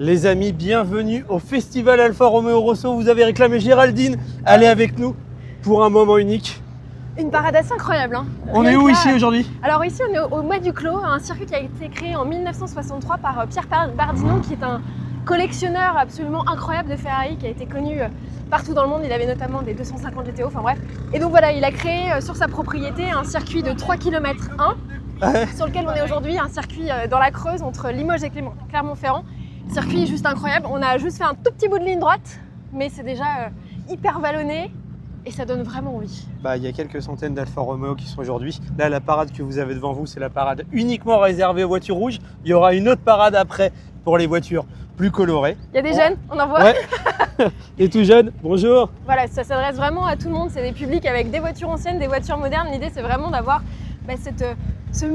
Les amis, bienvenue au Festival Alfa Romeo Rosso. Vous avez réclamé Géraldine, elle est avec nous pour un moment unique. Une parade assez incroyable. Hein. On est où ici aujourd'hui? Alors ici on est au Mois du Clos, un circuit qui a été créé en 1963 par Pierre Bardinon, qui est un collectionneur absolument incroyable de Ferrari, qui a été connu partout dans le monde. Il avait notamment des 250 GTO, enfin bref. Et donc voilà, il a créé sur sa propriété un circuit de 3 km 1, sur lequel on est aujourd'hui, un circuit dans la Creuse entre Limoges et Clermont-Ferrand. Circuit juste incroyable. On a juste fait un tout petit bout de ligne droite, mais c'est déjà hyper vallonné et ça donne vraiment envie. Il y a quelques centaines d'Alfa Romeo qui sont aujourd'hui. Là, la parade que vous avez devant vous, c'est la parade uniquement réservée aux voitures rouges. Il y aura une autre parade après pour les voitures plus colorées. Il y a des jeunes, on en voit. Ouais. Et tout jeune, bonjour. Voilà, ça s'adresse vraiment à tout le monde. C'est des publics avec des voitures anciennes, des voitures modernes. L'idée, c'est vraiment d'avoir ce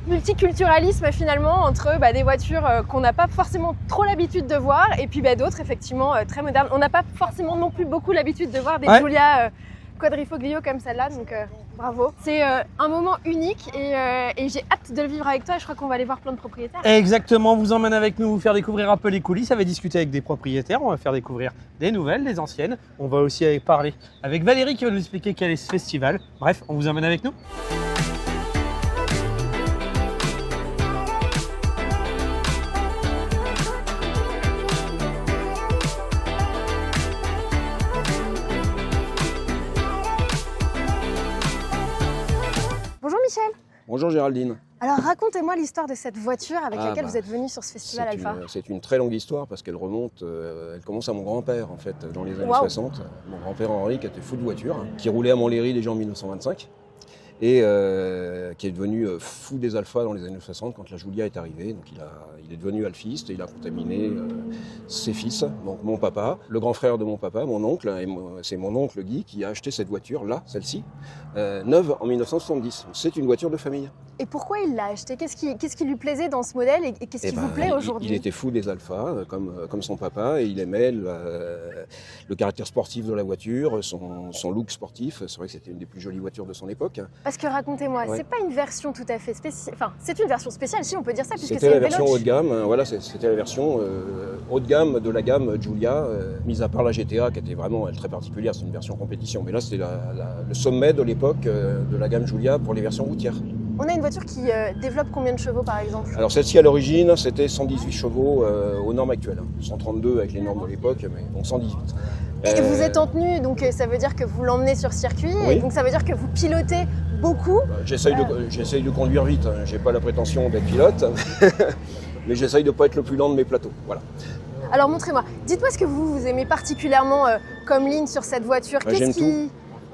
multiculturalisme finalement entre des voitures qu'on n'a pas forcément trop l'habitude de voir et puis d'autres effectivement très modernes. On n'a pas forcément non plus beaucoup l'habitude de voir des Giulia Quadrifoglio comme celle-là, donc bravo. C'est un moment unique et j'ai hâte de le vivre avec toi. Je crois qu'on va aller voir plein de propriétaires. Exactement, vous emmène avec nous, vous faire découvrir un peu les coulisses, on va discuter avec des propriétaires, on va faire découvrir des nouvelles, des anciennes. On va aussi parler avec Valérie qui va nous expliquer quel est ce festival. Bref, on vous emmène avec nous. Bonjour Michel. Bonjour Géraldine. Alors racontez-moi l'histoire de cette voiture avec laquelle vous êtes venu sur ce festival Alfa. C'est une très longue histoire parce qu'elle remonte, elle commence à mon grand-père en fait, dans les années 60. Mon grand-père Henri qui était fou de voiture, qui roulait à Montlhéry déjà en 1925 et qui est devenu fou des Alphas dans les années 60 quand la Giulia est arrivée. Donc il est devenu alphiste et il a contaminé ses fils, donc mon papa, le grand frère de mon papa, mon oncle, et c'est mon oncle Guy qui a acheté cette voiture là, celle-ci, neuve en 1970. C'est une voiture de famille. Et pourquoi il l'a acheté? Qu'est-ce qui lui plaisait dans ce modèle et qu'est-ce qui vous plaît aujourd'hui? Il était fou des Alphas, comme son papa, et il aimait le caractère sportif de la voiture, son look sportif. C'est vrai que c'était une des plus jolies voitures de son époque. Parce que racontez-moi, c'est pas une version tout à fait spéciale, enfin c'est une version spéciale si on peut dire ça, puisque c'était la version haut de gamme, voilà, c'était la version haut de gamme de la gamme Giulia, mis à part la GTA qui était vraiment très particulière, c'est une version compétition, mais là c'était le sommet de l'époque de la gamme Giulia pour les versions routières. On a une voiture qui développe combien de chevaux par exemple? Alors celle-ci à l'origine c'était 118 chevaux aux normes actuelles, 132 avec les normes de l'époque, mais donc 118. Et vous êtes en tenue, donc ça veut dire que vous l'emmenez sur circuit, oui. Et donc ça veut dire que vous pilotez beaucoup. J'essaye de conduire vite, hein. J'ai pas la prétention d'être pilote, mais j'essaye de pas être le plus lent de mes plateaux. Voilà. Alors montrez-moi, dites-moi ce que vous aimez particulièrement comme ligne sur cette voiture.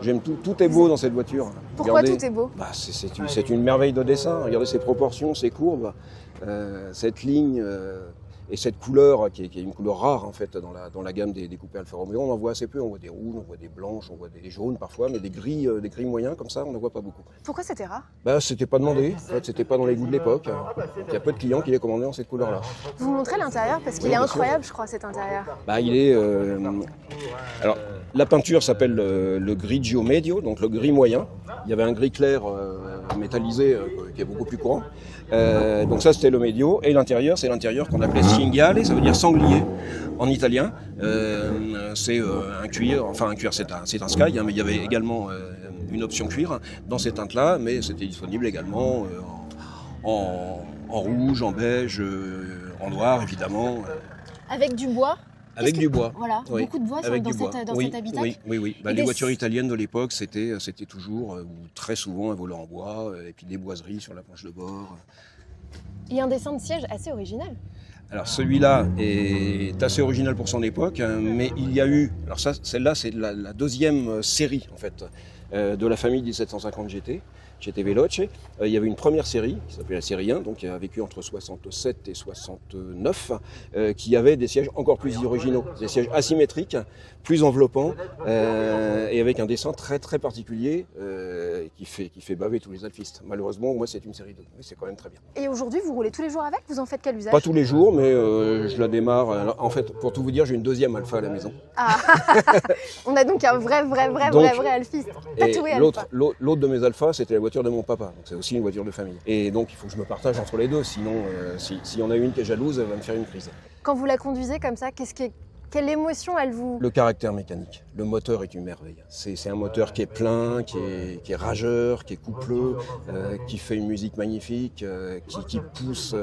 J'aime tout est beau dans cette voiture. Pourquoi tout est beau? C'est une merveille de dessin, regardez ses proportions, ses courbes, cette ligne et cette couleur qui est une couleur rare en fait dans la gamme des coupés Alfa Romeo. On en voit assez peu, on voit des rouges, on voit des blanches, on voit des jaunes parfois, mais des gris moyens comme ça, on n'en voit pas beaucoup. Pourquoi c'était rare? C'était pas demandé, en fait, c'était pas dans les goûts de l'époque. Il y a peu de clients qui les commandaient dans cette couleur-là. Vous montrez l'intérieur parce qu'il est incroyable, je crois, cet intérieur. Il est... Alors, la peinture s'appelle le grigio medio, donc le gris moyen. Il y avait un gris clair métallisé qui est beaucoup plus courant. Donc ça c'était le medio, et l'intérieur c'est l'intérieur qu'on appelait cinghiale, ça veut dire sanglier en italien. C'est un cuir, c'est un sky, hein, mais il y avait également une option cuir dans ces teintes-là, mais c'était disponible également en rouge, en beige, en noir évidemment. Avec du bois? Avec du bois. Voilà, oui. beaucoup de bois dans cet habitacle. Oui. Les voitures italiennes de l'époque, c'était toujours, ou très souvent, un volant en bois, et puis des boiseries sur la planche de bord. Et un dessin de siège assez original. Alors celui-là est assez original pour son époque, hein, mais il y a eu, alors celle-là c'est la deuxième série en fait de la famille 1750 GT. GT Veloce. Il y avait une première série qui s'appelait la série 1, donc qui a vécu entre 67 et 69, qui avait des sièges encore plus originaux, des sièges asymétriques, plus enveloppants, et avec un dessin très très particulier qui fait baver tous les alphistes. Malheureusement, moi c'est une série 2, mais c'est quand même très bien. Et aujourd'hui, vous roulez tous les jours avec? Vous en faites quel usage? Pas tous les jours, mais je la démarre. Alors, en fait, pour tout vous dire, j'ai une deuxième Alfa à la maison. Ah. On a donc un vrai alphiste, tatoué Alfa. L'autre de mes Alphas, c'était la voiture de mon papa, donc c'est aussi une voiture de famille. Et donc il faut que je me partage entre les deux, sinon s'il y en a une qui est jalouse, elle va me faire une crise. Quand vous la conduisez comme ça, quelle émotion elle vous... Le caractère mécanique. Le moteur est une merveille. C'est un moteur qui est plein, qui est rageur, qui est coupleux, qui fait une musique magnifique, qui pousse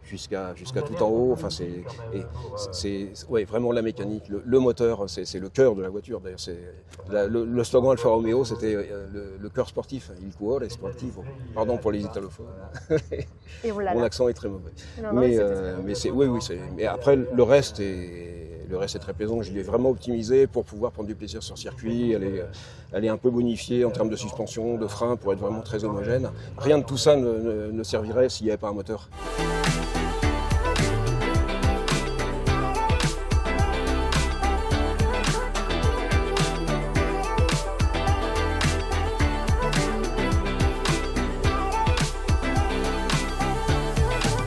jusqu'à tout en haut. Enfin, c'est vraiment la mécanique. Le moteur, c'est le cœur de la voiture. D'ailleurs, le slogan Alfa Romeo, c'était le cœur sportif, il cuore sportivo. Pardon pour les italophones. Et oh là Mon là. accent est très mauvais. Non, Mais après, le reste est très plaisant. Je l'ai vraiment optimisé pour pouvoir prendre du plaisir sur circuit. Elle est un peu bonifiée en termes de suspension, de frein, pour être vraiment très homogène. Rien de tout ça ne servirait s'il n'y avait pas un moteur.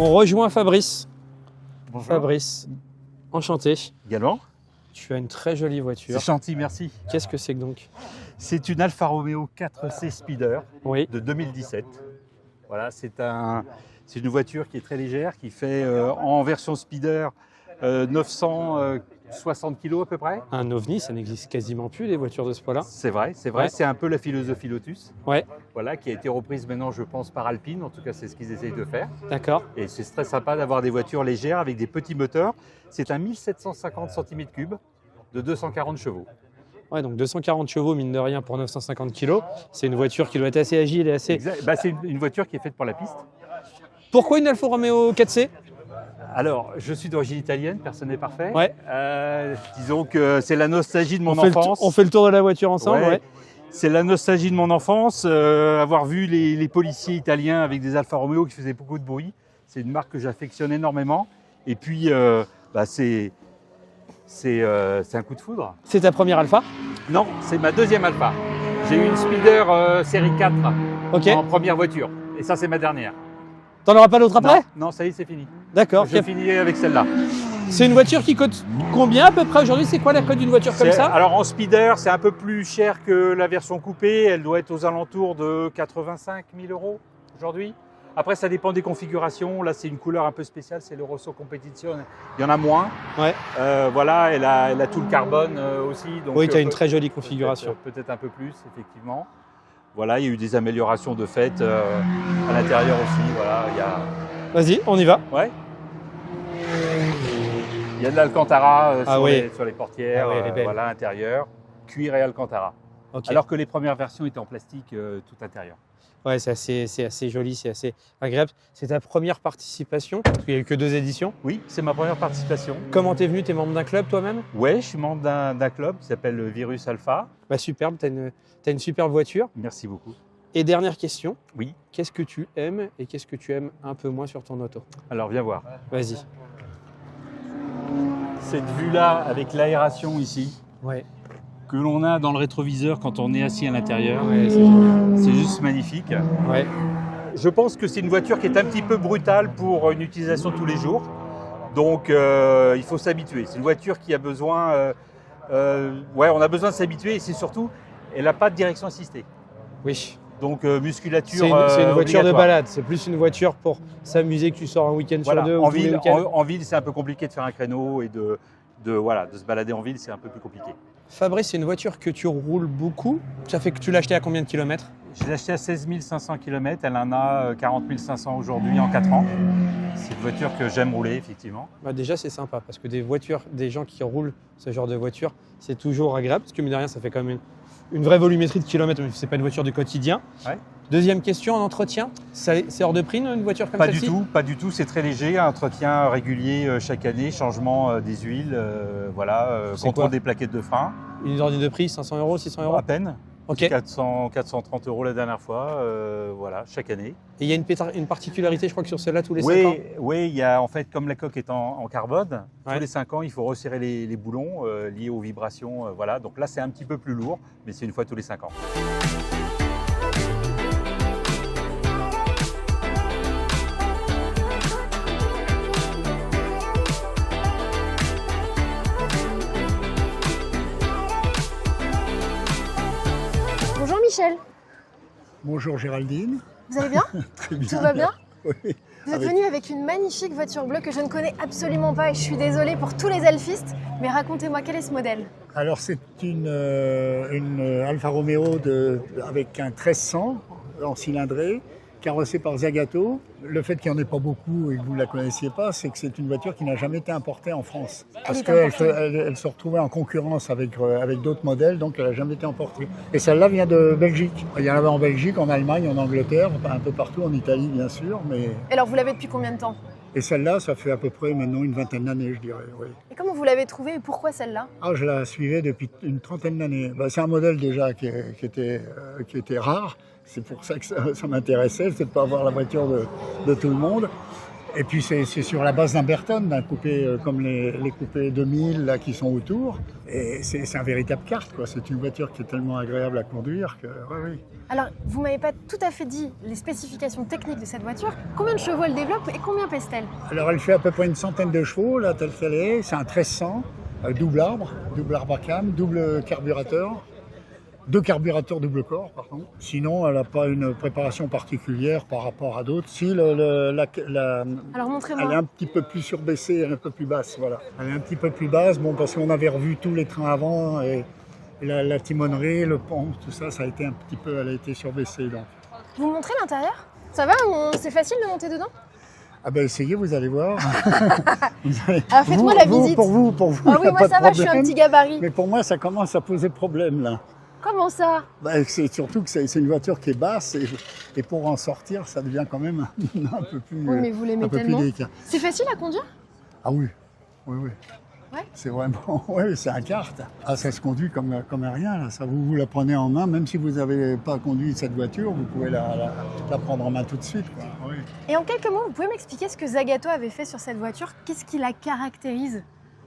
On rejoint Fabrice. Bonjour. Fabrice, enchanté. Également. Tu as une très jolie voiture. C'est gentil, merci. Qu'est-ce que c'est que donc? C'est une Alfa Romeo 4C Speeder Oui. de 2017. Voilà, c'est une voiture qui est très légère, qui fait en version Speeder 960 kg à peu près. Un ovni, ça n'existe quasiment plus, les voitures de ce poids-là. C'est vrai. Ouais. C'est un peu la philosophie Lotus. Ouais, Voilà, qui a été reprise maintenant, je pense, par Alpine. En tout cas, c'est ce qu'ils essayent de faire. d'accord. Et c'est très sympa d'avoir des voitures légères avec des petits moteurs. C'est un 1750 cm3 de 240 chevaux. Ouais, donc 240 chevaux, mine de rien, pour 950 kg. C'est une voiture qui doit être assez agile et assez... Bah, c'est une voiture qui est faite pour la piste. Pourquoi une Alfa Romeo 4C? Alors, je suis d'origine italienne, personne n'est parfait. Ouais. Disons que c'est la nostalgie de mon On enfance. fait le tour de la voiture ensemble, ouais. C'est la nostalgie de mon enfance. Avoir vu les policiers italiens avec des Alfa Romeo qui faisaient beaucoup de bruit. C'est une marque que j'affectionne énormément. Et puis, c'est un coup de foudre. C'est ta première Alfa? Non, c'est ma deuxième Alfa. J'ai eu une Speeder série 4 Ok. en première voiture. Et ça, c'est ma dernière. T'en auras pas d'autre après? Non, ça y est, c'est fini. D'accord. Je finis avec celle-là. C'est une voiture qui coûte combien à peu près aujourd'hui? C'est quoi la cote d'une voiture comme ça? Alors en Speeder, c'est un peu plus cher que la version coupée. Elle doit être aux alentours de 85 000 € aujourd'hui. Après, ça dépend des configurations. Là, c'est une couleur un peu spéciale, c'est le Rosso Competizione. Il y en a moins. Ouais. Voilà, elle a tout le carbone aussi. Donc, Oui, tu as une très jolie configuration. Peut-être un peu plus, effectivement. Voilà, il y a eu des améliorations de fait à l'intérieur aussi. Voilà, Vas-y, on y va. Ouais. Il y a de l'Alcantara sur les portières, Ah oui, elle est belle. voilà, intérieur, cuir et Alcantara. Ok. Alors que les premières versions étaient en plastique tout intérieur. Ouais, c'est assez joli, c'est assez agréable. C'est ta première participation, parce qu'il n'y a eu que 2 éditions. Oui, c'est ma première participation. Comment t'es venu? T'es membre d'un club toi-même? Ouais, je suis membre d'un club qui s'appelle Virus Alpha. Bah superbe, t'as une superbe voiture. Merci beaucoup. Et dernière question, Oui, qu'est-ce que tu aimes et qu'est-ce que tu aimes un peu moins sur ton auto? alors viens voir. Vas-y. Cette vue-là avec l'aération ici, Ouais. que l'on a dans le rétroviseur quand on est assis à l'intérieur, Ouais, c'est génial. c'est juste magnifique. Ouais. Je pense que c'est une voiture qui est un petit peu brutale pour une utilisation tous les jours. Donc il faut s'habituer. C'est une voiture qui a besoin... on a besoin de s'habituer et c'est surtout, elle n'a pas de direction assistée. Oui. Donc musculature C'est une voiture de obligatoire. balade, c'est plus une voiture pour s'amuser que tu sors un week-end Voilà. sur 2 ou En tous les ville, week-ends. en ville, c'est un peu compliqué de faire un créneau et de se balader en ville, c'est un peu plus compliqué. Fabrice, c'est une voiture que tu roules beaucoup. Ça fait que tu l'as achetée à combien de kilomètres? Je l'ai achetée à 16 500 km, elle en a 40 500 aujourd'hui en 4 ans. C'est une voiture que j'aime rouler, effectivement. Bah déjà, c'est sympa parce que des gens qui roulent ce genre de voiture, c'est toujours agréable parce que mine de rien, ça fait quand même une vraie volumétrie de kilomètres, mais c'est pas une voiture du quotidien. Ouais. Deuxième question, en entretien, c'est hors de prix une voiture comme Pas celle-ci? pas du tout, c'est très léger, entretien régulier chaque année, changement des huiles, C'est contrôle quoi des plaquettes de frein, Une ordre de prix, 500 €, 600 à €? peine, Ok. Et 430 € la dernière fois, chaque année. il y a une particularité, je crois que sur celle-là, tous les 5 ans. Oui, il y a en fait, comme la coque est en carbone, Ouais. tous les 5 ans, il faut resserrer les boulons liés aux vibrations. Voilà. Donc là, c'est un petit peu plus lourd, mais c'est une fois tous les 5 ans. Bonjour Michel, Bonjour Géraldine. vous allez bien? Très bien. Tout va bien? Oui. Vous êtes venu avec une magnifique voiture bleue que je ne connais absolument pas et je suis désolée pour tous les alfistes, mais racontez-moi, quel est ce modèle? Alors c'est une Alfa Romeo avec un 1300 en cylindrée, carrossée par Zagato. Le fait qu'il n'y en ait pas beaucoup et que vous ne la connaissiez pas, c'est que c'est une voiture qui n'a jamais été importée en France. Parce qu'elle se retrouvait en concurrence avec d'autres modèles, donc elle n'a jamais été importée. Et celle-là vient de Belgique. Il y en avait en Belgique, en Allemagne, en Angleterre, un peu partout, en Italie bien sûr. Mais... Et alors vous l'avez depuis combien de temps? Et celle-là, ça fait à peu près maintenant une vingtaine d'années, je dirais. Oui. Et comment vous l'avez trouvée et pourquoi celle-là? Ah, je la suivais depuis une trentaine d'années. C'est un modèle déjà qui était rare. C'est pour ça que ça m'intéressait, c'est de ne pas avoir la voiture de tout le monde. Et puis c'est sur la base d'un Burton, d'un coupé comme les coupés 2000 là, qui sont autour. Et c'est un véritable kart, quoi. C'est une voiture qui est tellement agréable à conduire que oui. Alors, vous ne m'avez pas tout à fait dit les spécifications techniques de cette voiture. Combien de chevaux elle développe et combien pèse-t-elle? Alors elle fait à peu près une centaine de chevaux, là, telle qu'elle est. C'est un 1300, double arbre à cam, double carburateur. 2 carburateurs double corps, pardon. Sinon, elle n'a pas une préparation particulière par rapport à d'autres. Si, Alors, montrez-moi. elle est un petit peu plus surbaissée, elle est un peu plus basse, voilà. Elle est un petit peu plus basse, bon, parce qu'on avait revu tous les trains avant, et la timonerie, le pont, tout ça, ça a été un petit peu, elle a été surbaissée, donc. Vous me montrez l'intérieur? Ça va? C'est facile de monter dedans? Ah ben essayez, vous allez voir. Alors faites-moi la visite. Pour vous, Ah oui, y a moi pas de ça va, je suis un problème. petit gabarit. Mais pour moi, ça commence à poser problème, là. Comment ça? C'est surtout que c'est une voiture qui est basse et pour en sortir, ça devient quand même un peu plus, Oui, mais vous l'aimez un peu plus tellement. délicat. C'est facile à conduire? Ah oui. Ouais. C'est vraiment, oui, c'est un kart. Ah, ça se conduit comme un rien, là. Ça, vous la prenez en main, même si vous n'avez pas conduit cette voiture, vous pouvez la prendre en main tout de suite, quoi. Oui. Et en quelques mots, vous pouvez m'expliquer ce que Zagato avait fait sur cette voiture? Qu'est-ce qui la caractérise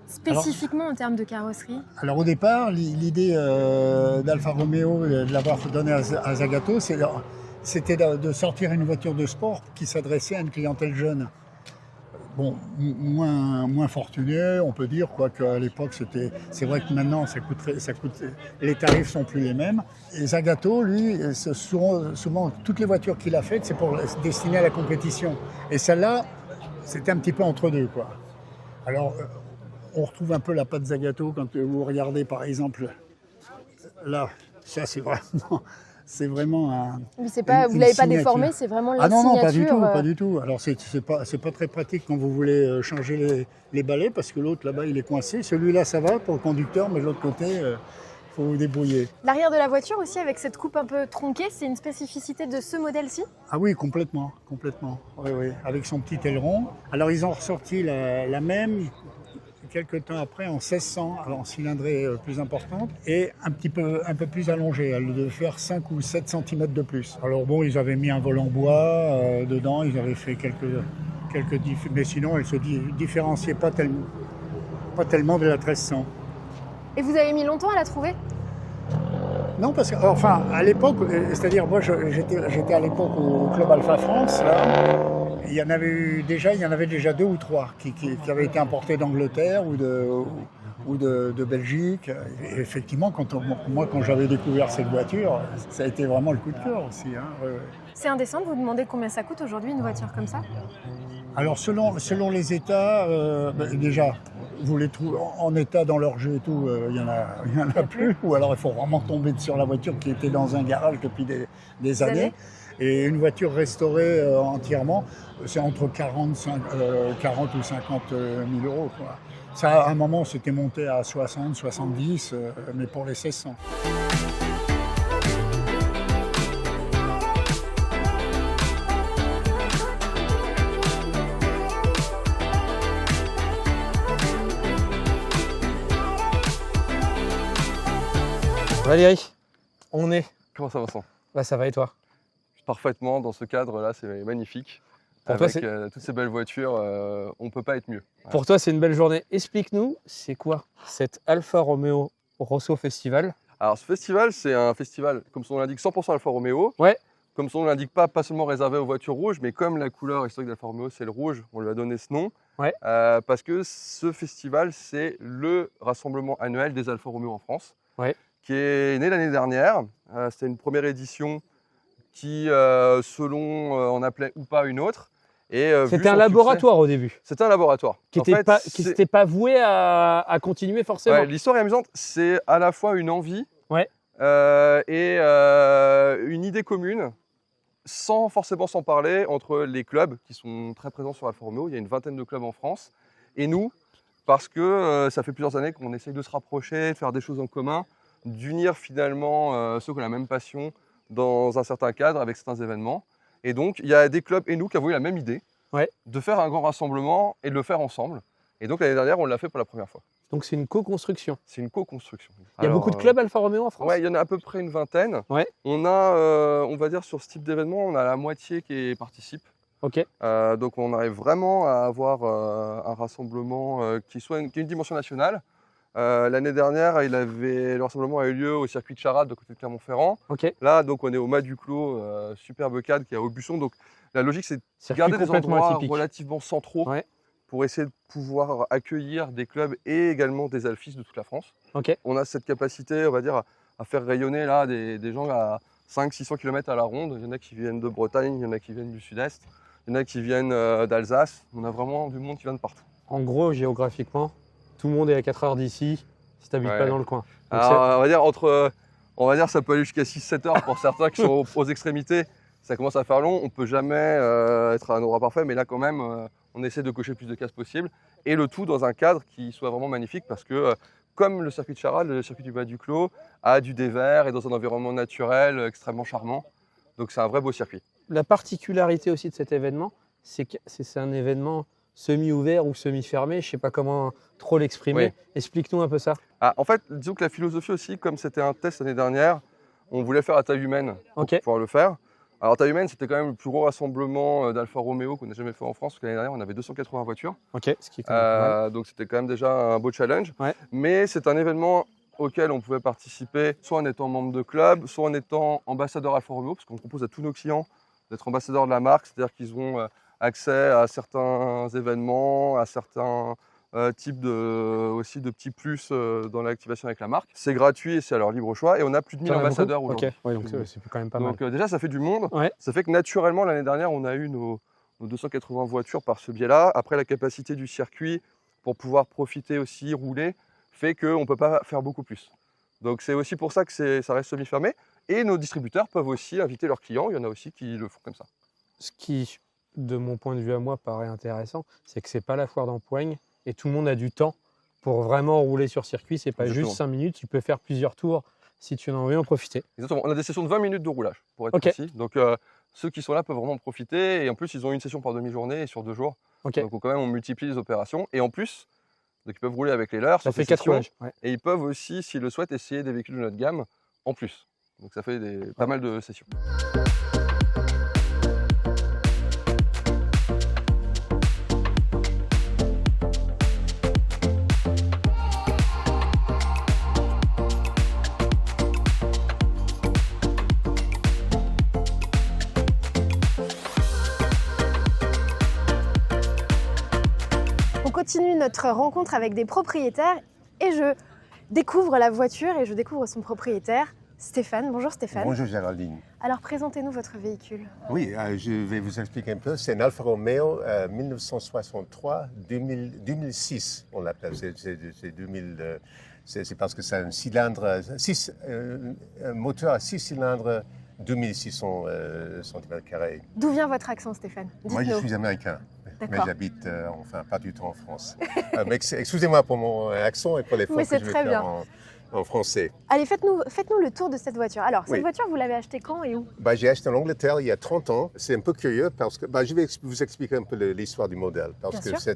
spécifiquement en termes de carrosserie? Alors au départ, l'idée d'Alfa Romeo, de l'avoir donné à Zagato, c'était de sortir une voiture de sport qui s'adressait à une clientèle jeune. Bon, moins fortuné, on peut dire, quoique à l'époque, c'est vrai que maintenant, ça coûte, les tarifs sont plus les mêmes. Et Zagato, lui, souvent, toutes les voitures qu'il a faites, c'est pour destinées à la compétition. Et celle-là, c'était un petit peu entre deux, quoi. Alors, on retrouve un peu la patte Zagato quand vous regardez, par exemple, là, ça, c'est vraiment un. Mais c'est pas, vous l'avez pas déformé, c'est vraiment la signature. Ah non, pas du tout. Alors c'est pas très pratique quand vous voulez changer les balais parce que l'autre là-bas il est coincé. Celui-là ça va pour le conducteur, mais de l'autre côté faut vous débrouiller. L'arrière de la voiture aussi avec cette coupe un peu tronquée, c'est une spécificité de ce modèle-ci? Ah oui, complètement. Oui, avec son petit aileron. Alors ils ont ressorti la même. Quelques temps après en 1600, en cylindrée plus importante et un peu plus allongée. Elle devait faire 5 ou 7 cm de plus. Alors bon, ils avaient mis un volant bois dedans, ils avaient fait quelques mais sinon elle se différenciait pas tellement de la 1300. Et vous avez mis longtemps à la trouver? Non, parce que, enfin, à l'époque, c'est-à-dire moi j'étais à l'époque au Club Alpha France, là. Il y en avait déjà 2 ou 3 qui avaient été importés d'Angleterre ou de Belgique. Et effectivement, quand j'avais découvert cette voiture, ça a été vraiment le coup de cœur aussi. Hein. Ouais. C'est indécent de vous demander combien ça coûte aujourd'hui une voiture comme ça? Alors selon les états, déjà, vous les trouvez en état dans leur jeu et tout, il y en a plus. Ou alors il faut vraiment tomber sur la voiture qui était dans un garage depuis des années. Et une voiture restaurée entièrement, c'est entre 40 ou 50 000 euros. Quoi. Ça, à un moment, c'était monté à 60, 70, mais pour les 1600. Valérie, on est. Comment ça, Vincent? Bah ça va et toi? Parfaitement, dans ce cadre-là, c'est magnifique. Pour toi, Avec toutes ces belles voitures, on ne peut pas être mieux. Voilà. Pour toi, c'est une belle journée. Explique-nous, c'est quoi cette Alfa Romeo Rosso Festival? Alors, ce festival, c'est un festival, comme son nom l'indique, 100% Alfa Romeo. Ouais. Comme son nom l'indique, pas seulement réservé aux voitures rouges, mais comme la couleur historique d'Alfa Romeo, c'est le rouge, on lui a donné ce nom. Ouais. Parce que ce festival, c'est le rassemblement annuel des Alfa Romeo en France. Ouais. Qui est né l'année dernière. C'était une première édition qui, selon on appelait ou pas une autre. Et, vu C'était un son laboratoire au début, succès, c'était un laboratoire. qui En n'était fait, pas voué à continuer forcément. ouais, l'histoire est amusante. C'est à la fois une envie Ouais. et une idée commune, sans forcément s'en parler, entre les clubs qui sont très présents sur Alfa Romeo. Il y a une vingtaine de clubs en France. Et nous, parce que ça fait plusieurs années qu'on essaye de se rapprocher, de faire des choses en commun, d'unir finalement ceux qui ont la même passion dans un certain cadre avec certains événements. Et donc, il y a des clubs et nous qui avons eu la même idée de faire un grand rassemblement et de le faire ensemble. Et donc, l'année dernière, on l'a fait pour la première fois. Donc c'est une co-construction. C'est une co-construction. Il y a beaucoup de clubs Alfa Romeo en France? Ouais, il y en a à peu près une vingtaine. Ouais. On a, on va dire, sur ce type d'événement, on a la moitié qui participe. Ok. Donc, on arrive vraiment à avoir un rassemblement qui ait une dimension nationale. L'année dernière, le rassemblement a eu lieu au circuit de Charade de côté de Clermont-Ferrand. Ok. Là, donc, on est au Mas du Clos, superbe cadre qui est à Aubusson. Donc, la logique, c'est de Circuit garder des complètement endroits atypique. relativement centraux Ouais. pour essayer de pouvoir accueillir des clubs et également des alfistes de toute la France. Ok. On a cette capacité, on va dire, à faire rayonner là des gens à 500-600 km à la ronde. Il y en a qui viennent de Bretagne, il y en a qui viennent du Sud-Est, il y en a qui viennent d'Alsace. On a vraiment du monde qui vient de partout. En gros, géographiquement, tout le monde est à 4 heures d'ici si tu n'habites Ouais. pas dans le coin. Donc Alors, on va dire ça peut aller jusqu'à 6-7 heures pour certains qui sont aux extrémités. Ça commence à faire long. On ne peut jamais être à un endroit parfait, mais là quand même, on essaie de cocher le plus de cases possible. Et le tout dans un cadre qui soit vraiment magnifique parce que, comme le circuit de Charade, le circuit du Mas du Clos a du dévers et dans un environnement naturel extrêmement charmant. Donc c'est un vrai beau circuit. la particularité aussi de cet événement, c'est que c'est un événement semi-ouvert ou semi-fermé, je ne sais pas comment trop l'exprimer. Oui. Explique-nous un peu ça. En fait, disons que la philosophie aussi, comme c'était un test l'année dernière, on voulait faire à taille humaine pour Ok. pouvoir le faire. Alors taille humaine, c'était quand même le plus gros rassemblement d'Alfa Romeo qu'on ait jamais fait en France, parce que l'année dernière, on avait 280 voitures. Ok, ce qui est quand même pas mal. Donc c'était quand même déjà un beau challenge. Ouais. Mais c'est un événement auquel on pouvait participer soit en étant membre de club, soit en étant ambassadeur Alfa Romeo, parce qu'on propose à tous nos clients d'être ambassadeurs de la marque, c'est-à-dire qu'ils ont accès à certains événements, à certains types aussi de petits plus dans l'activation avec la marque. C'est gratuit et c'est à leur libre choix. Et on a plus de 1000 T'en as ambassadeurs beaucoup aujourd'hui. Ok, ouais, donc c'est quand même pas mal. Donc déjà, ça fait du monde. Ouais. Ça fait que naturellement, l'année dernière, on a eu nos 280 voitures par ce biais-là. Après, la capacité du circuit pour pouvoir profiter aussi, rouler, fait qu'on ne peut pas faire beaucoup plus. Donc c'est aussi pour ça que ça reste semi-fermé. Et nos distributeurs peuvent aussi inviter leurs clients. Il y en a aussi qui le font comme ça. Ce qui, de mon point de vue à moi, paraît intéressant, c'est que c'est pas la foire d'empoigne et tout le monde a du temps pour vraiment rouler sur circuit. C'est pas Exactement. juste 5 minutes, tu peux faire plusieurs tours si tu en as envie en profiter. Exactement. On a des sessions de 20 minutes de roulage, pour être Ok. précis. Donc ceux qui sont là peuvent vraiment en profiter. Et en plus, ils ont une session par demi-journée et sur 2 jours. Ok. Donc quand même, on multiplie les opérations. Et en plus, donc, ils peuvent rouler avec les leurs. Ça sur fait ces 4 sessions. roulages. Ouais. Et ils peuvent aussi, s'ils le souhaitent, essayer des véhicules de notre gamme en plus. Donc ça fait pas mal de sessions. On continue notre rencontre avec des propriétaires et je découvre la voiture et je découvre son propriétaire, Stéphane. Bonjour Stéphane. Bonjour Géraldine. Alors présentez-nous votre véhicule. Oui, je vais vous expliquer un peu. C'est un Alfa Romeo 1963-2006, on l'appelle. C'est 2000. C'est parce que c'est un cylindre, un moteur à 6 cylindres, 2600 cm². D'où vient votre accent Stéphane? Moi, je Dites-nous. suis américain, mais D'accord. j'habite, pas du tout en France. Mais excusez-moi pour mon accent et pour les fautes Mais que c'est je vais très faire bien. en français. Allez, faites-nous le tour de cette voiture. Alors, cette Oui. voiture, vous l'avez achetée quand et où? J'ai acheté en Angleterre il y a 30 ans. C'est un peu curieux parce que je vais vous expliquer un peu l'histoire du modèle. Parce Bien que sûr.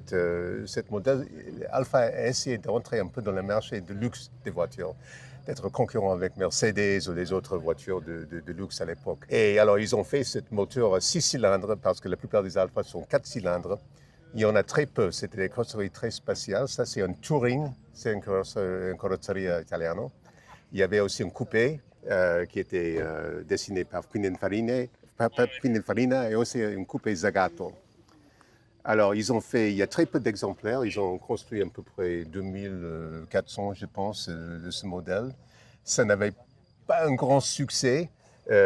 cette modèle, Alfa a essayé de rentrer un peu dans le marché de luxe des voitures, d'être concurrent avec Mercedes ou les autres voitures de luxe à l'époque. Et alors, ils ont fait ce moteur à 6 cylindres parce que la plupart des Alfa sont 4 cylindres. Il y en a très peu. C'était des carrosseries très spatiales. Ça, c'est un Touring. C'est une carrosserie italiano. Il y avait aussi un coupé qui était dessiné par Pininfarina et aussi un coupé Zagato. Alors, il y a très peu d'exemplaires. Ils ont construit à peu près 2400, je pense, de ce modèle. Ça n'avait pas un grand succès.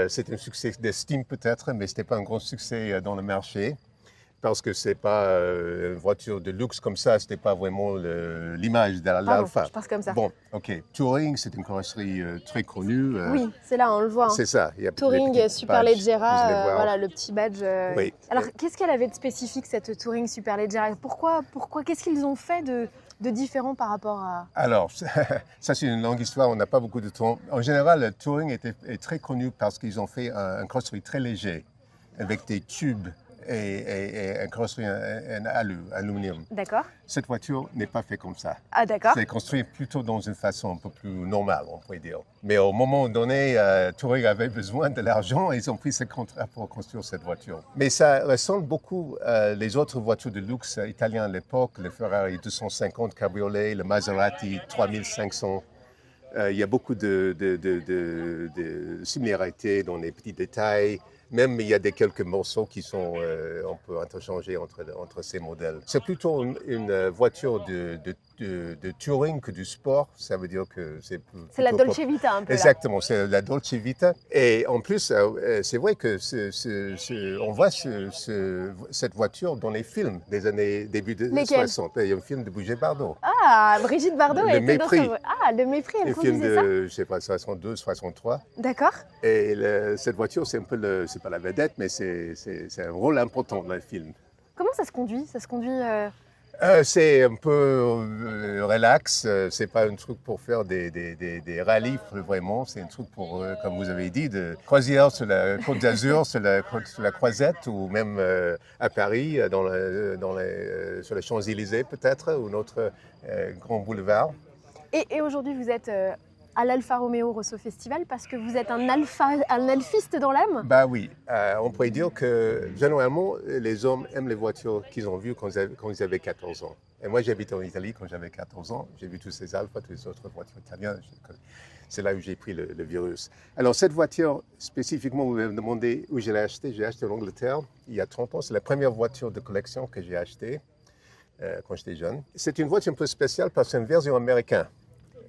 C'était un succès d'estime peut-être, mais ce n'était pas un grand succès dans le marché. parce que c'est pas une voiture de luxe comme ça, c'était pas vraiment l'image de Pardon, l'Alfa. je pense comme ça. Bon, ok. Touring, c'est une carrosserie très connue. Oui, c'est là, on le voit. Hein. C'est ça. Il y a les Touring petits Super badges, Leggera, vous allez voir. voilà le petit badge. Oui. Alors, qu'est-ce qu'elle avait de spécifique cette Touring Super Leggera? Pourquoi qu'est-ce qu'ils ont fait de différent par rapport à... Alors, ça c'est une longue histoire, on n'a pas beaucoup de temps. En général, le Touring est très connu parce qu'ils ont fait un carrosserie très léger, avec des tubes et un carrosserie en aluminium. D'accord. Cette voiture n'est pas faite comme ça. Ah d'accord. C'est construit plutôt dans une façon un peu plus normale, on pourrait dire. Mais au moment donné, Touring avait besoin de l'argent et ils ont pris ce contrat pour construire cette voiture. Mais ça ressemble beaucoup les autres voitures de luxe italiennes à l'époque, le Ferrari 250 Cabriolet, le Maserati 3500. Il y a beaucoup de similarités dans les petits détails. Même il y a quelques morceaux qui sont, on peut interchanger entre ces modèles. C'est plutôt une voiture de touring que du sport. Ça veut dire que c'est C'est la Dolce Vita un peu. Exactement, c'est la Dolce Vita. Et en plus, c'est vrai que on voit cette voiture dans les films des années début des 60. Il y a un film de Brigitte Bardot. Ah, Brigitte Bardot Le était dans Mépris. Le Mépris, elle Le film conduisait ça. de, je sais pas, 62, 63. D'accord. Et cette voiture, c'est un peu c'est pas la vedette, mais c'est un rôle important dans le film. Comment ça se conduit? Ça se conduit... C'est un peu relax, c'est pas un truc pour faire des rallyes vraiment, c'est un truc pour, comme vous avez dit, de croisière sur la Côte d'Azur, sur la Croisette ou même à Paris, sur les Champs-Élysées peut-être, ou notre grand boulevard. Et aujourd'hui, vous êtes à l'Alfa Romeo Rosso Festival parce que vous êtes un alfiste dans l'âme? Bah oui, on pourrait dire que généralement, les hommes aiment les voitures qu'ils ont vues quand ils avaient 14 ans. Et moi, j'habitais en Italie quand j'avais 14 ans. J'ai vu tous ces Alfa, toutes les autres voitures italiennes. C'est là où j'ai pris le virus. Alors, cette voiture, spécifiquement, vous me demandez où je l'ai achetée. J'ai acheté en Angleterre il y a 30 ans. C'est la première voiture de collection que j'ai achetée quand j'étais jeune. C'est une voiture un peu spéciale parce que c'est une version américaine.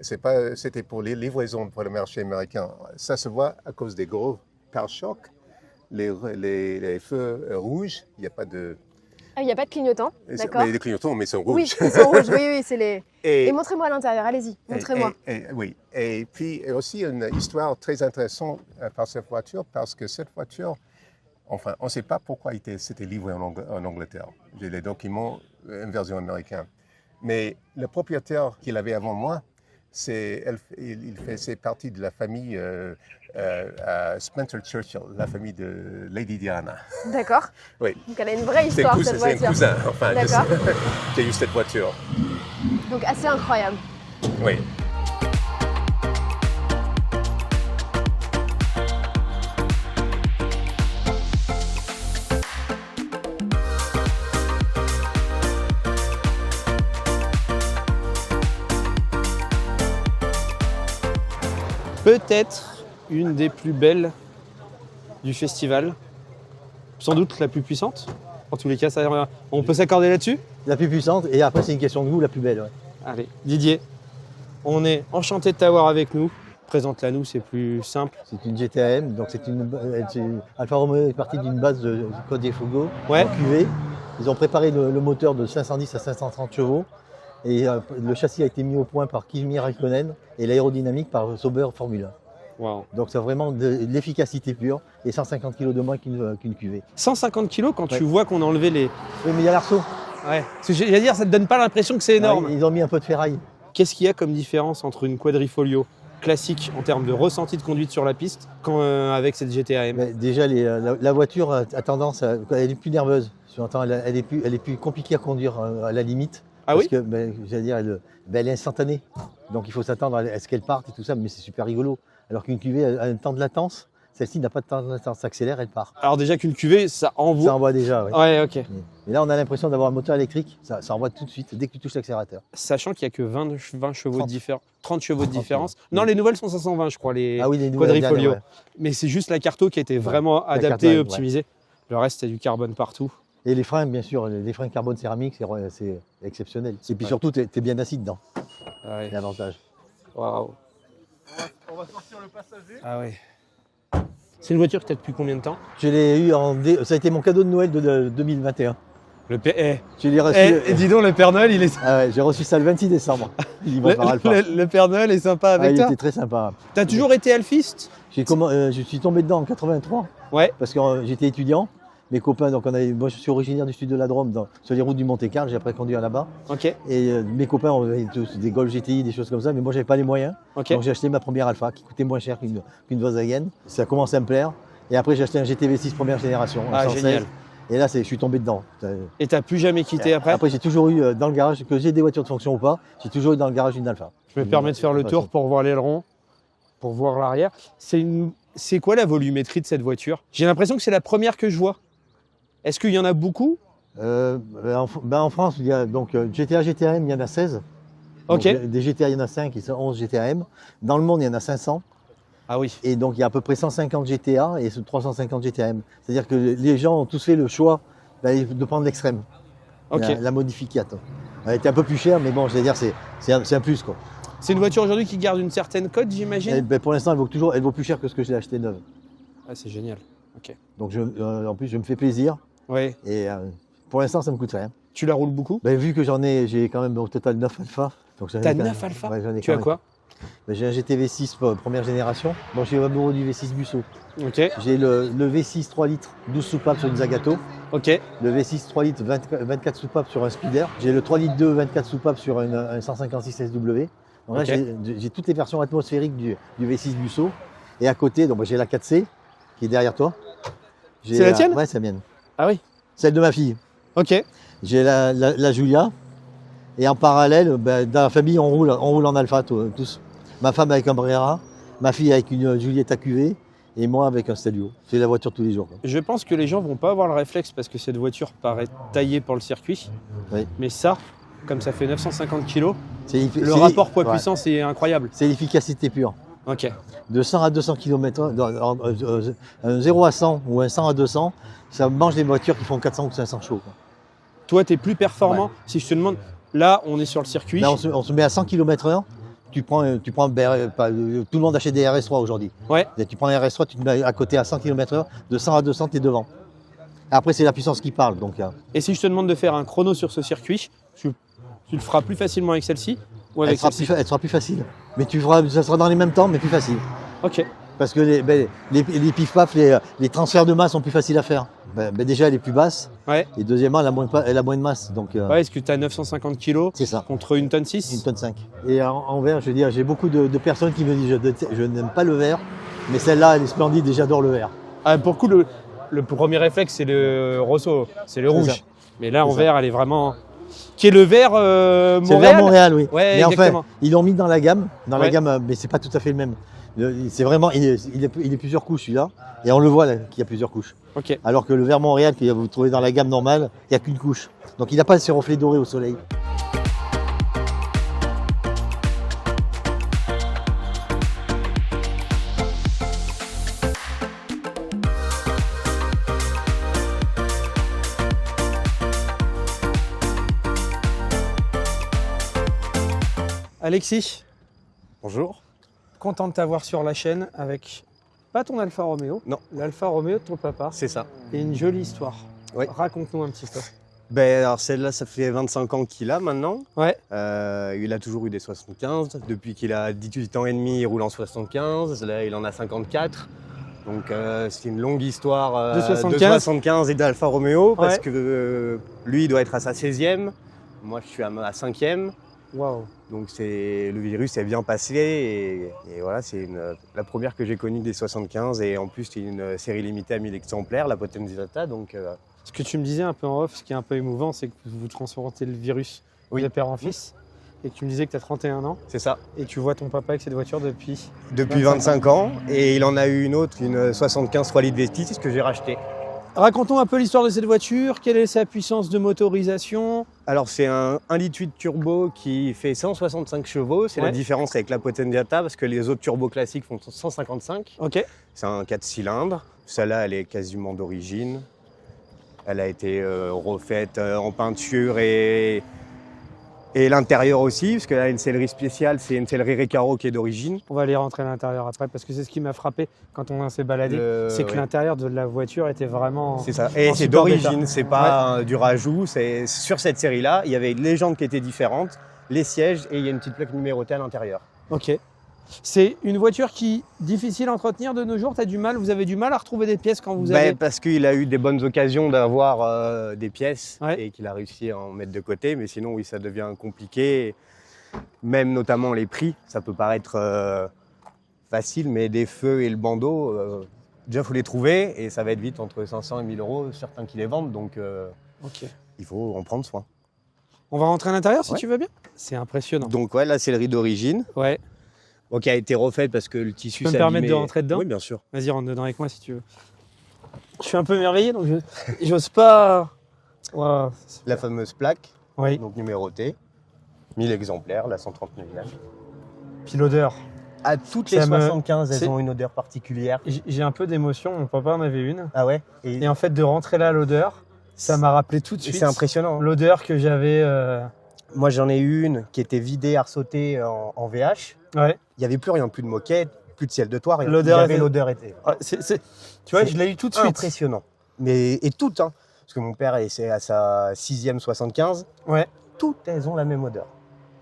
C'était pour les livraisons pour le marché américain. Ça se voit à cause des gros pare-chocs, les feux rouges. Il n'y a pas de... Ah, il n'y a pas de clignotant, d'accord. Mais les clignotants, mais ils sont rouges. Oui, ils sont rouges, oui, c'est les... Et montrez-moi à l'intérieur, allez-y, montrez-moi. Oui, et puis il y a aussi une histoire très intéressante par cette voiture, parce que cette voiture, enfin, on ne sait pas pourquoi c'était livré en Angleterre. J'ai les documents, une version américaine. Mais le propriétaire qu'il avait avant moi, il faisait partie de la famille Spencer Churchill, la famille de Lady Diana. D'accord. Oui. Donc elle a une vraie histoire, cette voiture. C'est un cousin, enfin, D'accord. qui a eu cette voiture. Donc assez incroyable. Oui. Peut-être une des plus belles du festival, sans doute la plus puissante. En tous les cas, on peut s'accorder là-dessus? La plus puissante, et après c'est une question de goût, la plus belle. Ouais. Allez, Didier, on est enchanté de t'avoir avec nous. Présente-la nous, c'est plus simple. C'est une GTAM, donc Alfa Romeo est parti d'une base de Côte des Fogo, Ouais. en QV. Ils ont préparé le moteur de 510 à 530 chevaux. Et le châssis a été mis au point par Kimi Raikkonen et l'aérodynamique par Sauber Formula. Wow. Donc c'est vraiment de l'efficacité pure et 150 kg de moins qu'une QV. 150 kilos quand Ouais. tu vois qu'on a enlevé les... Oui, mais il y a l'arceau. Ouais. Parce que j'allais dire, ça te donne pas l'impression que c'est énorme. Ouais, ils ont mis un peu de ferraille. Qu'est-ce qu'il y a comme différence entre une quadrifolio classique en termes de ressenti de conduite sur la piste avec cette GTAM? Mais déjà, la voiture a tendance elle est plus nerveuse. Elle est plus compliquée à conduire à la limite. Ah oui? Parce que, j'allais dire, elle est instantanée. Donc il faut s'attendre à ce qu'elle parte et tout ça, mais c'est super rigolo. Alors qu'une cuvée a un temps de latence, celle-ci n'a pas de temps de latence, ça accélère, elle part. Alors déjà qu'une cuvée, ça envoie... Ça envoie déjà, oui. Ouais, ok. Et là, on a l'impression d'avoir un moteur électrique, ça envoie tout de suite, dès que tu touches l'accélérateur. Sachant qu'il n'y a que 20 chevaux 30. de différence, 30 chevaux de 30, différence. ouais. Non, les nouvelles sont 520, je crois, les Ah oui, les nouvelles quadrifolio. dernières, ouais. Mais c'est juste la carto qui a été vraiment la adaptée carto, et ouais. optimisée. Le reste, c'est du carbone partout. Et les freins, bien sûr, les freins carbone céramique, c'est exceptionnel. Et puis surtout, tu es bien assis dedans, Ouais. c'est l'avantage. Waouh. On va sortir le passager. Ah ouais. C'est une voiture que tu as depuis combien de temps? Je l'ai eu ça a été mon cadeau de Noël de 2021. Je l'ai reçu. dis donc, le Père Noël, il est... Ah ouais, j'ai reçu ça le 26 décembre. Il va par Alpha. le Père Noël est sympa avec Il toi. était très sympa. T'as toujours été alphiste? Je suis tombé dedans en 83 Ouais. parce que j'étais étudiant. Mes copains, donc moi je suis originaire du sud de la Drôme, sur les routes du Monte-Carlo, j'ai après conduit là-bas. Ok. Et mes copains avaient tous des Golf GTI, des choses comme ça, mais moi j'avais pas les moyens. Ok. Donc j'ai acheté ma première Alpha qui coûtait moins cher qu'une Volkswagen. Ça a commencé à me plaire. Et après j'ai acheté un GTV6 première génération. Ah, 116. génial. Et là je suis tombé dedans. Et t'as plus jamais quitté après? Après j'ai toujours eu dans le garage, que j'ai des voitures de fonction ou pas, j'ai toujours eu dans le garage une Alpha. Je me permets de faire le tour pour voir l'aileron, pour voir l'arrière. C'est quoi la volumétrie de cette voiture? J'ai l'impression que c'est la première que je vois. Est-ce qu'il y en a beaucoup? En France, il y a donc GTA, GTM, il y en a 16. Ok. Donc, des GTA, il y en a 5, il y a 11 GTM. Dans le monde, il y en a 500. Ah oui. Et donc, il y a à peu près 150 GTA et 350 GTM. C'est-à-dire que les gens ont tous fait le choix de prendre l'extrême, Ok. la modificate. Elle était un peu plus chère, mais bon, je veux dire, c'est un plus, quoi. C'est une voiture aujourd'hui qui garde une certaine cote, j'imagine? Pour l'instant, elle vaut plus cher que ce que j'ai acheté neuve. Ah, c'est génial. Ok. Donc, en plus, je me fais plaisir. Ouais. Et pour l'instant, ça me coûte rien. Tu la roules beaucoup? Vu que j'ai quand même au total 9 Alpha. T'as 9 Alpha? Ouais, j'en ai Tu as quand même. quoi? J'ai un GTV6 première génération. Bon, je suis amoureux du V6 Busso. Ok. J'ai le V6 3 litres, 12 soupapes sur une Zagato. Ok. Le V6 3 litres, 24 soupapes sur un Speeder. J'ai le 3 litres 2, 24 soupapes sur un 156 SW. Donc là, Ok. j'ai toutes les versions atmosphériques du V6 Busso. Et à côté, donc, j'ai la 4C qui est derrière toi. C'est la tienne? Ouais, c'est la mienne. Ah oui. Celle de ma fille. Ok. J'ai la Julia. Et en parallèle, dans la famille, on roule en Alpha tous. Ma femme avec un Brera, ma fille avec une Giulietta QV et moi avec un Stelvio. C'est la voiture tous les jours, quoi. Je pense que les gens vont pas avoir le réflexe parce que cette voiture paraît taillée pour le circuit. Oui. Mais ça, comme ça fait 950 kg, Le le rapport poids-puissance est incroyable. C'est l'efficacité pure. Ok. De 100 à 200 km, un 0 à 100 ou un 100 à 200, ça mange des voitures qui font 400 ou 500 chevaux, quoi. Toi, tu es plus performant. Ouais. Si je te demande, là, on est sur le circuit. Là, on se met à 100 km/h. Tu prends tout le monde achète des RS3 aujourd'hui. Ouais. Et tu prends un RS3, tu te mets à côté à 100 km/h, de 100 à 200, tu es devant. Après, c'est la puissance qui parle. Donc, Et si je te demande de faire un chrono sur ce circuit, tu le feras plus facilement avec celle-ci ou avec celle-ci? elle sera plus facile. Mais ça sera dans les mêmes temps, mais plus facile. Ok. Parce que les pif-paf, les transferts de masse sont plus faciles à faire. Déjà, elle est plus basse. Ouais. Et deuxièmement, elle a moins de masse. Donc, Ouais, est-ce que tu as 950 kg c'est ça. contre 1,6 tonne? Une tonne 5. Et en verre, je veux dire, j'ai beaucoup de personnes qui me disent je n'aime pas le vert, mais celle-là, elle est splendide et j'adore le vert. Ah, pour le coup, le premier réflexe, c'est le rosso, c'est le rouge. ça. Mais là, en C'est ça. vert, elle est vraiment... Qui est le vert Montréal? C'est le vert Montréal, oui. Ouais, mais exactement. enfin, ils l'ont mis dans la gamme, Ouais. mais c'est pas tout à fait le même. C'est vraiment, il est plusieurs couches celui-là, et on le voit là, qu'il y a plusieurs couches. Ok. Alors que le vert Montréal que vous trouvez dans la gamme normale, il n'y a qu'une couche. Donc il n'a pas ces reflets dorés au soleil. Alexis, Bonjour. content de t'avoir sur la chaîne avec, pas ton Alfa Romeo, Non. l'Alfa Romeo de ton papa. C'est ça. Et une jolie histoire. Oui. Raconte-nous un petit peu. Alors celle-là, ça fait 25 ans qu'il a maintenant. Ouais. Il a toujours eu des 75. Depuis qu'il a 18 ans et demi, il roule en 75. Là, il en a 54. Donc c'est une longue histoire De 75. de 75 et d'Alfa Romeo parce Ouais. que lui, il doit être à sa 16e. Moi, je suis à ma 5e. Waouh. Donc le virus est bien passé et voilà, c'est la première que j'ai connue des 75 et en plus c'est une série limitée à 1000 exemplaires, la Potenziata. Donc Ce que tu me disais un peu en off, ce qui est un peu émouvant, c'est que vous transformez le virus de père en fils. Et que tu me disais que tu as 31 ans c'est ça. et tu vois ton papa avec cette voiture depuis... Depuis 25 ans et il en a eu une autre, une 75 3 litres Vestis, c'est ce que j'ai racheté. Racontons un peu l'histoire de cette voiture, quelle est sa puissance de motorisation? Alors c'est un 1,8 litre turbo qui fait 165 chevaux, c'est Ouais. la différence avec la Potenziata parce que les autres turbos classiques font 155. Ok. C'est un 4 cylindres, celle-là elle est quasiment d'origine. Elle a été refaite en peinture et Et l'intérieur aussi, parce que là, une sellerie spéciale, c'est une sellerie Recaro qui est d'origine. On va aller rentrer à l'intérieur après parce que c'est ce qui m'a frappé quand on s'est baladé, c'est que oui. l'intérieur de la voiture était vraiment. C'est ça. Et en c'est super d'origine, état. c'est pas du rajout. C'est sur cette série-là, il y avait les jantes qui étaient différentes, les sièges et il y a une petite plaque numérotée à l'intérieur. Ok. C'est une voiture qui est difficile à entretenir de nos jours. Vous avez du mal à retrouver des pièces quand vous avez. Parce qu'il a eu des bonnes occasions d'avoir des pièces Ouais. et qu'il a réussi à en mettre de côté. Mais sinon, oui, ça devient compliqué. Même notamment les prix, ça peut paraître facile, mais des feux et le bandeau, déjà, il faut les trouver et ça va être vite entre 500 et 1000 euros, certains qui les vendent. Donc, Ok. il faut en prendre soin. On va rentrer à l'intérieur si Ouais. tu veux bien. C'est impressionnant. Donc, ouais, la sellerie d'origine, Ouais. qui a été refaite parce que le tissu Tu peux me s'est permettre abîmé. de rentrer dedans ? Oui, bien sûr. Vas-y, rentre dedans avec moi si tu veux. Je suis un peu émerveillé donc j'ose pas. Wow. La fameuse plaque, Oui. donc numérotée, 1000 exemplaires, la 139e. Puis l'odeur. À toutes Ça les me- 75, c'est- elles ont une odeur particulière. J'ai un peu d'émotion. Mon papa en avait une. Ah ouais. Et en fait, de rentrer là, l'odeur, ça m'a rappelé tout de suite C'est impressionnant. l'odeur que j'avais. Moi, j'en ai eu une qui était vidée, arsautée en VH. Ouais. Il n'y avait plus rien, plus de moquette, plus de ciel de toit. Rien. L'odeur Il y avait était- l'odeur était Ah, Tu vois, C'est je l'ai eu tout de suite. impressionnant. Et toutes, hein, parce que mon père, c'est à sa 6e 75. Ouais. Toutes, elles ont la même odeur.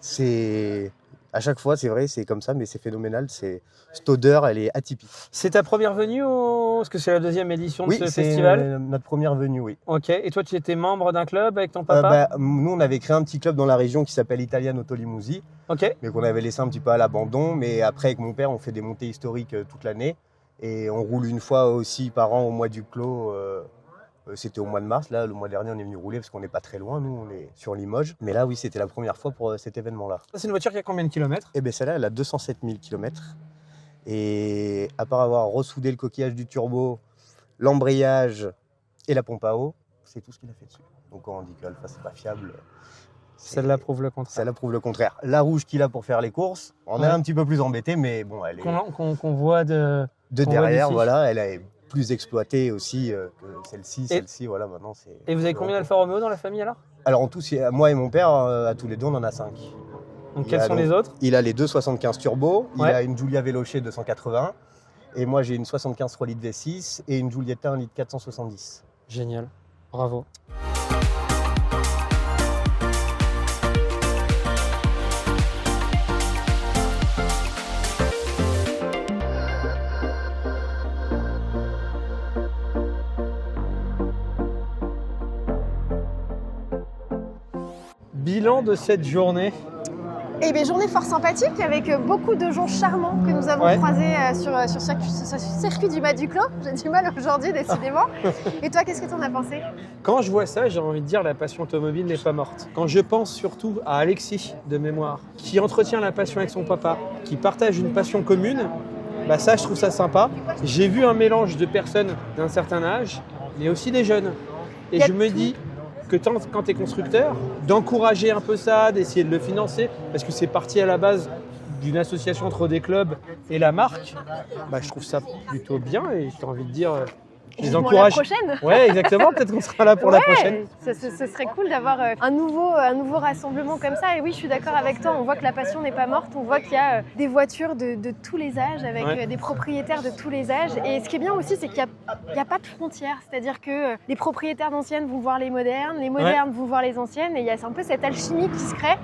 C'est à chaque fois, c'est vrai, c'est comme ça, mais c'est phénoménal. Cette odeur, elle est atypique. C'est ta première venue parce que c'est la deuxième édition de Oui, ce c'est festival. notre première venue, oui. Ok. Et toi, tu étais membre d'un club avec ton papa. Nous, on avait créé un petit club dans la région qui s'appelle Italiano Tolimusi, Ok. mais qu'on avait laissé un petit peu à l'abandon. Mais après, avec mon père, on fait des montées historiques toute l'année. Et on roule une fois aussi par an au mois du Clos. C'était au mois de mars. Là, le mois dernier, on est venu rouler parce qu'on n'est pas très loin. Nous, on est sur Limoges. Mais là, oui, c'était la première fois pour cet événement-là. Ça, c'est une voiture qui a combien de kilomètres? Et bien, celle-là, elle a 207 000 km. Et à part avoir ressoudé le coquillage du turbo, l'embrayage et la pompe à eau, c'est tout ce qu'il a fait dessus. Donc, quand on dit que l'Alfa, c'est pas fiable, Celle-là prouve le contraire. ça l'approuve le contraire. La rouge qu'il a pour faire les courses, on est Ouais. un petit peu plus embêté, mais bon, elle est Qu'on voit de. de qu'on voit derrière, d'ici. voilà, elle est plus exploitée aussi que celle-ci. Et- Celle-ci, voilà, maintenant c'est. Et vous avez combien d'Alfa Romeo dans la famille alors? Alors en tout, moi et mon père, à tous les deux, on en a 5. Donc Il quels a sont donc- les autres? Il a les 275 turbo, il Ouais. a une Giulia Veloce 280, et moi j'ai une 75 3 litres V6 et une Giulietta 1 litre 470. Génial. Bravo. Bilan de cette journée. Et bien, journée fort sympathique avec beaucoup de gens charmants que nous avons Ouais. croisés sur ce circuit du bas du Clos. J'ai du mal aujourd'hui, décidément. Et toi, qu'est-ce que tu en as pensé? Quand je vois ça, j'ai envie de dire la passion automobile n'est pas morte. Quand je pense surtout à Alexis, de mémoire, qui entretient la passion avec son papa, qui partage une passion commune, bah ça, je trouve ça sympa. J'ai vu un mélange de personnes d'un certain âge, mais aussi des jeunes. Et Il y a je me tout. dis que quand tu es constructeur, d'encourager un peu ça, d'essayer de le financer, parce que c'est parti à la base d'une association entre des clubs et la marque, bah, je trouve ça plutôt bien et j'ai envie de dire, je les Vivement encourage. La prochaine. Ouais, exactement, peut-être qu'on sera là pour la Ouais, prochaine. Ce serait cool d'avoir un nouveau rassemblement comme ça. Et oui, je suis d'accord avec toi. On voit que la passion n'est pas morte. On voit qu'il y a des voitures de tous les âges, avec Ouais. des propriétaires de tous les âges. Et ce qui est bien aussi, c'est qu'il n'y a pas de frontières. C'est-à-dire que les propriétaires d'anciennes vont voir les modernes vont voir les anciennes. Et il y a un peu cette alchimie qui se crée.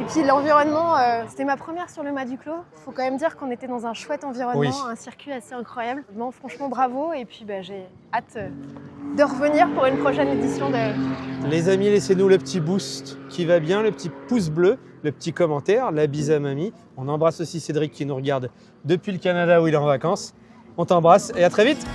Et puis l'environnement, c'était ma première sur le mât du Clos. Il faut quand même dire qu'on était dans un chouette environnement, Oui. un circuit assez incroyable. Bon, franchement, bravo. Et puis j'ai hâte de revenir pour une prochaine édition de... Les amis, laissez-nous le petit boost qui va bien, le petit pouce bleu, le petit commentaire, la bise à mamie. On embrasse aussi Cédric qui nous regarde depuis le Canada où il est en vacances. On t'embrasse et à très vite.